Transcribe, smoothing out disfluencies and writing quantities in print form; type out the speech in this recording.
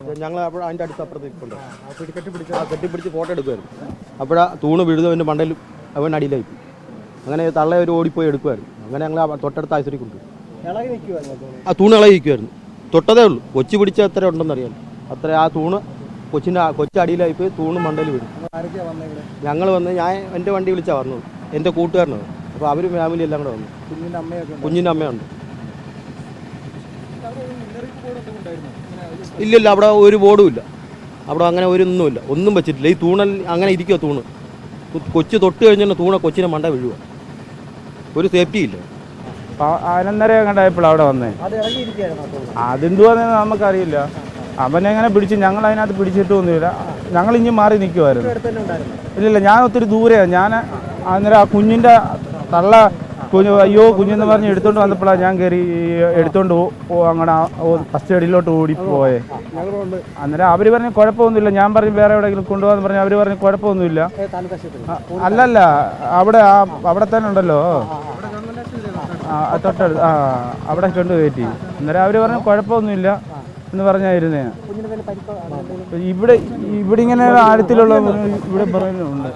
ഞങ്ങൾ അപ്പോൾ അതിൻ്റെ അടുത്ത് അപ്പുറത്തേക്കുണ്ട് കെട്ടിപ്പിടിച്ച് ഫോട്ടോ എടുക്കുമായിരുന്നു. അപ്പോഴാ തൂണ് വീഴുന്നവൻ്റെ മണ്ടയിൽ അവൻ അടിയിലായി. അങ്ങനെ തള്ള ഒരു ഓടിപ്പോയി എടുക്കുമായിരുന്നു. അങ്ങനെ ഞങ്ങൾ തൊട്ടടുത്ത ആശുപത്രി കൊണ്ടു. ആ തൂണ് ഇളകി നിൽക്കുമായിരുന്നു. തൊട്ടതേ ഉള്ളൂ. കൊച്ചു പിടിച്ച എത്ര ഉണ്ടെന്നറിയാം. അത്ര ആ തൂണ് കൊച്ചടിയിലായിപ്പോയി. തൂണ് മണ്ടയിൽ വീഴും. ഞങ്ങൾ വന്ന് ഞാൻ എൻ്റെ വണ്ടി വിളിച്ചാണ് വന്നത്. എൻ്റെ കൂട്ടുകാരനാണ്. അപ്പോൾ അവർ ഫാമിലി എല്ലാം കൂടെ വന്നു. കുഞ്ഞിൻ്റെ അമ്മയുണ്ട്. ഇല്ലില്ല, അവിടെ ഒരു ബോർഡും ഇല്ല. അവിടെ അങ്ങനെ ഒരൊന്നുമില്ല, ഒന്നും വെച്ചിട്ടില്ല. ഈ തൂണൽ അങ്ങനെ ഇരിക്കുക. തൂണ് കൊച്ചു തൊട്ട് കഴിഞ്ഞാൽ കൊച്ചിനെ മണ്ട വീഴുക. ഒരു സേഫ്റ്റി ഇല്ല. 11:30 കണ്ടായപ്പോൾ അവിടെ വന്നേ. അതെന്തുവാന്ന് നമുക്കറിയില്ല. അവനെങ്ങനെ പിടിച്ച് ഞങ്ങൾ അതിനകത്ത് പിടിച്ചിട്ടൊന്നുമില്ല. ഞങ്ങൾ ഇനി മാറി നിൽക്കുമായിരുന്നു. ഇല്ലില്ല, ഞാൻ ഒത്തിരി ദൂരെയാണ്. ഞാൻ അന്നേരം ആ കുഞ്ഞിൻ്റെ തള്ള അയ്യോ കുഞ്ഞെന്ന് പറഞ്ഞ് എടുത്തോണ്ട് വന്നപ്പോഴാണ് ഞാൻ കയറി എടുത്തോണ്ട് അങ്ങനെ ഫസ്റ്റ് എഡിലോട്ട് ഓടിപ്പോയേ. അന്നേരം അവർ പറഞ്ഞ് കുഴപ്പമൊന്നുമില്ല. ഞാൻ പറഞ്ഞു വേറെ എവിടെയെങ്കിലും കൊണ്ടുപോകാന്ന് പറഞ്ഞു. അവർ പറഞ്ഞ് കുഴപ്പമൊന്നുമില്ല. അല്ലല്ല, അവിടെ തന്നെ ഉണ്ടല്ലോ, തൊട്ടടുത്ത്. അവിടെ കൊണ്ട് കയറ്റി. അന്നേരം അവർ പറഞ്ഞു കുഴപ്പമൊന്നുമില്ല എന്ന് പറഞ്ഞായിരുന്നേ. ഇവിടെ ഇങ്ങനെ ആഴത്തിലുള്ള ഇവിടെ പറയുന്നുണ്ട്.